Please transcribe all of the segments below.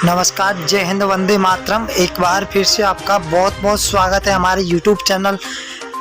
नमस्कार, जय हिंद, वंदे मातरम। एक बार फिर से आपका बहुत बहुत स्वागत है हमारे YouTube चैनल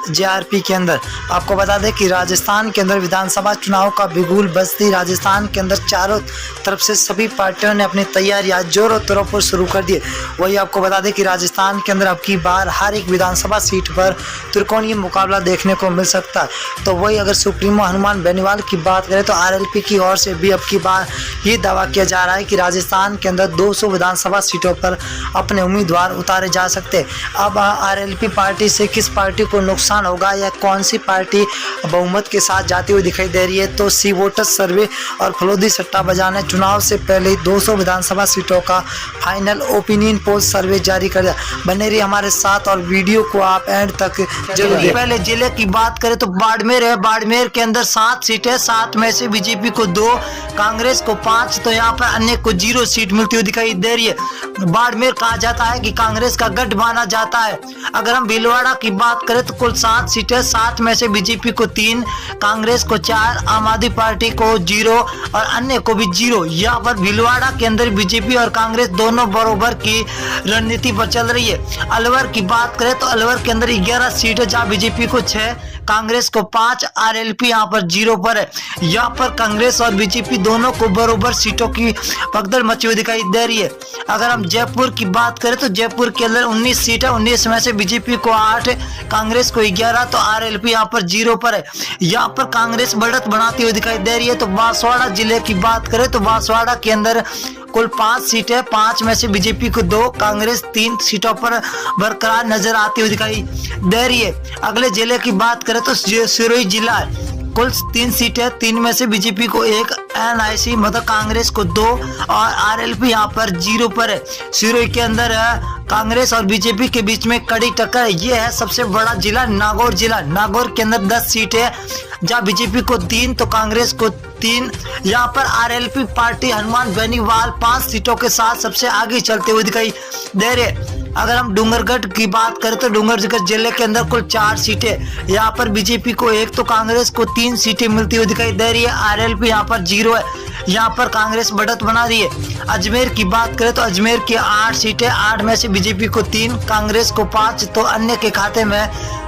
JRP के अंदर। आपको बता दें कि राजस्थान के अंदर विधानसभा चुनाव का बिगुल बजती राजस्थान के अंदर चारों तरफ से सभी पार्टियों ने अपनी तैयारियां जोरों तौरों पर शुरू कर दी। वही आपको बता दें कि राजस्थान के अंदर अब की बार हर एक विधानसभा सीट पर त्रिकोणीय मुकाबला देखने को मिल सकता है। तो वही अगर सुप्रीमो हनुमान बेनीवाल की बात करें तो RLP की ओर से भी अब की बार ये दावा किया जा रहा है कि राजस्थान के अंदर 200 विधानसभा सीटों पर अपने उम्मीदवार उतारे जा सकते हैं। अब RLP पार्टी से किस पार्टी को नुकसान होगा या कौन सी पार्टी बहुमत के साथ जाती हुई दिखाई दे रही है, तो सी वोटर्स सर्वे और फलोदी सट्टा बाजार ने चुनाव से पहले 200 विधानसभा सीटों का फाइनल ओपिनियन पोल सर्वे जारी कर दिया। बने रहिए हमारे साथ और वीडियो को आप एंड तक जरूर। पहले जिले की बात करें तो बाड़मेर है। बाड़मेर के अंदर 7 सीटें, 7 में से बीजेपी को 2, कांग्रेस को 5, तो यहाँ पर अन्य को 0 सीट मिलती हुई दिखाई दे रही है। बाड़मेर कहा जाता है कि कांग्रेस का गढ़ माना जाता है। अगर हम भीलवाड़ा की बात करें तो कुल 7 सीटें, 7 में से बीजेपी को 3, कांग्रेस को 4, आम आदमी पार्टी को 0 और अन्य को भी 0। यहाँ पर भीलवाड़ा के अंदर बीजेपी और कांग्रेस दोनों बराबर की रणनीति पर चल रही है। अलवर की बात करें तो अलवर के अंदर 11 सीटें, जहाँ बीजेपी को 6, कांग्रेस को 5, RLP यहाँ पर 0 पर है। यहाँ पर कांग्रेस और बीजेपी दोनों को बराबर सीटों की भगदड़ मची हुई दिखाई दे रही है। अगर हम जयपुर की बात करें तो जयपुर के अंदर 19 सीटें, 19 में से बीजेपी को 8, कांग्रेस को 11, तो RLP यहाँ पर 0 पर है। यहाँ पर कांग्रेस बढ़त बनाती हुई दिखाई दे रही है। तो बांसवाड़ा जिले की बात करें तो बांसवाड़ा के अंदर कुल 5 सीटें, 5 में से बीजेपी को 2, कांग्रेस 3 सीटों पर बरकरार नजर आती हुई दिखाई दे रही है। अगले जिले की बात करें तो सिरोही जिला है। कुल 3 सीटें, 3 में से बीजेपी को 1, NIC मतलब कांग्रेस को 2 और RLP यहाँ पर 0 पर है। सिरोही के अंदर कांग्रेस और बीजेपी के बीच में कड़ी टक्कर है। ये है सबसे बड़ा जिला नागौर जिला। नागौर के अंदर 10 सीटें, जहाँ बीजेपी को 3 तो कांग्रेस को 3। यहाँ पर RLP पार्टी हनुमान बेनीवाल 5 सीटों के साथ सबसे आगे चलते हुए दिखाई दे रहे। अगर हम डूंगरगढ़ की बात करें तो डूंगरगढ़ जिले के अंदर कुल 4 सीटें, यहाँ पर बीजेपी को 1 तो कांग्रेस को 3 सीटें मिलती हुई दिखाई दे रही है। RLP यहाँ पर 0 है। यहाँ पर कांग्रेस बढ़त बना रही है। अजमेर की बात करें तो अजमेर की 8 सीटें, 8 में से बीजेपी को 3, कांग्रेस को 5, तो अन्य के खाते में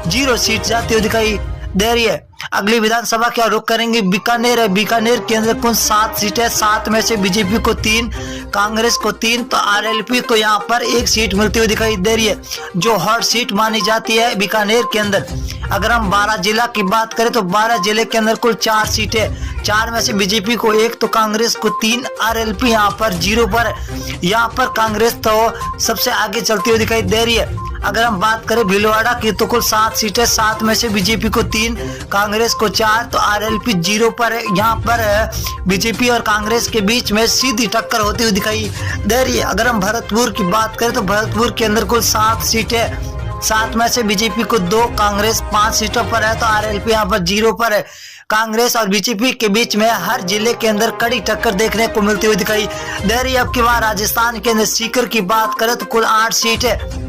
0 सीट जाती हुई दिखाई दे रही है। अगली विधानसभा क्या रुख करेंगे, बीकानेर है। बीकानेर के अंदर कुल 7 सीटें, 7 में से बीजेपी को 3, कांग्रेस को 3, तो RLP को यहाँ पर 1 सीट मिलती हुई दिखाई दे रही है, जो हॉट सीट मानी जाती है बीकानेर के अंदर। अगर हम 12 जिला की बात करें तो 12 जिले के अंदर कुल 4 सीटें, 4 में से बीजेपी को 1 तो कांग्रेस को 3, RLP यहाँ पर 0 पर है। यहाँ पर कांग्रेस तो सबसे आगे चलती हुई दिखाई दे रही है। अगर हम बात करें भीलवाड़ा की तो कुल 7 सीटें, 7 में से बीजेपी को 3, कांग्रेस को 4, तो RLP 0 पर है। यहाँ पर बीजेपी और कांग्रेस के बीच में सीधी टक्कर होती हुई दिखाई दे रही है। अगर हम भरतपुर की बात करें तो भरतपुर के अंदर कुल 7 सीटें, 7 में से बीजेपी को 2, कांग्रेस 5 सीटों पर है, तो RLP यहाँ पर 0 पर है। कांग्रेस और बीजेपी के बीच में हर जिले के अंदर कड़ी टक्कर देखने को मिलती हुई दिखाई दे रही है। अब की बार राजस्थान के अंदर सीकर की बात करें तो कुल 8 सीटें,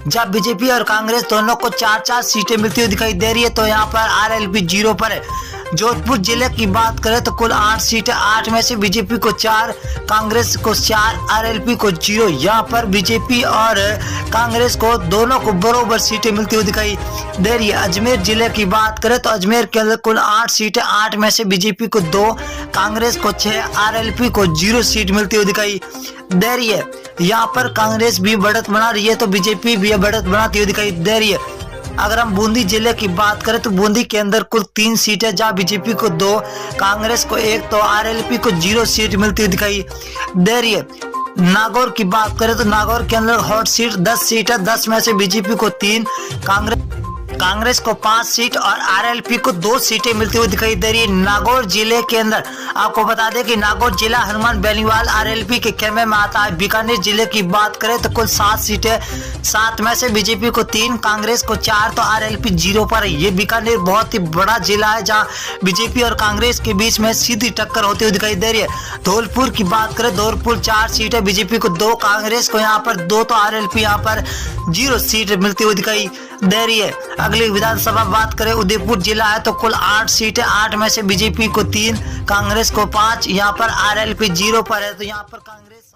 जब बीजेपी और कांग्रेस दोनों को 4-4 सीटें मिलती हुई दिखाई दे रही है, तो यहाँ पर RLP 0 पर है। जोधपुर जिले की बात करें तो कुल 8 सीटें, 8 में से बीजेपी को 4, कांग्रेस को 4, RLP को 0। यहाँ पर बीजेपी और कांग्रेस को दोनों को बराबर सीटें मिलती हुई दिखाई दे रही है। अजमेर जिले की बात करें तो अजमेर के अंदर कुल 8 सीटें, 8 में से बीजेपी को 2, कांग्रेस को 6, RLP को 0 सीट मिलती हुई दिखाई दे रही है। यहाँ पर कांग्रेस भी बढ़त बना रही है तो बीजेपी भी बढ़त बनाती हुई दिखाई दे रही है। अगर हम बूंदी जिले की बात करें तो बूंदी के अंदर कुल 3 सीटें, जहाँ बीजेपी को 2, कांग्रेस को 1, तो RLP को 0 सीट मिलती हुई दिखाई दे रही है। नागौर की बात करें तो नागौर के अंदर हॉट सीट 10 सीट है, 10 में से बीजेपी को 3, कांग्रेस को 5 सीट और RLP को 2 सीटें मिलती हुई दिखाई दे रही है। नागौर जिले के अंदर आपको बता दें कि नागौर जिला हनुमान बेनीवाल RLP के खेमे में आता है। बीकानेर जिले की बात करें तो कुल 7 सीटें, 7 में से बीजेपी को 3, कांग्रेस को 4, तो RLP 0 पर है। ये बीकानेर बहुत ही बड़ा जिला है, जहाँ बीजेपी और कांग्रेस के बीच में सीधी टक्कर होती हुई दिखाई दे रही है। धौलपुर की बात करें, धौलपुर 4 सीटें, बीजेपी को 2, कांग्रेस को यहाँ पर 2, तो RLP यहाँ पर 0 सीट मिलती हुई दिखाई दे रही है। अगली विधानसभा बात करें, उदयपुर जिला है तो कुल 8 सीटें, 8 में से बीजेपी को 3, कांग्रेस को 5, यहाँ पर RLP 0 पर है। तो यहाँ पर कांग्रेस